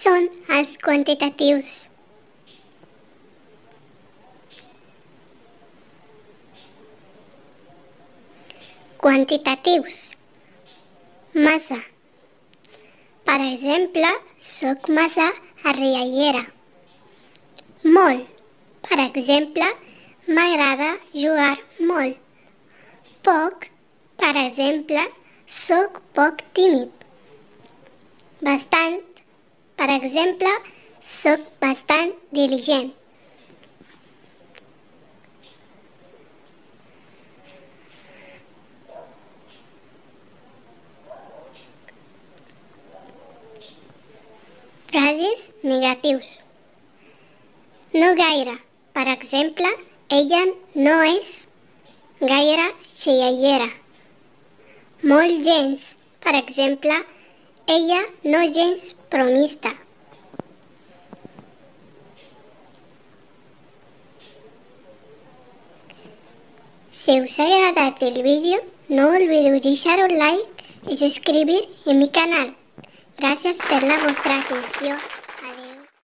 són els quantitatius? Quantitatius. Massa. Per exemple, soc massa arriallera. Molt. Per exemple, m'agrada jugar molt. Poc. Per exemple, soc poc tímid. Bastant. Per exemple, soc bastant diligent. Frases negatius. No gaire. Per exemple, ella no és gaire xiallera. Molt gens. Per exemple, ella no és gens bromista. Si us ha agradat el vídeo, no olvideu deixar un like i subscriure en mi canal. Gràcies per la vostra atenció.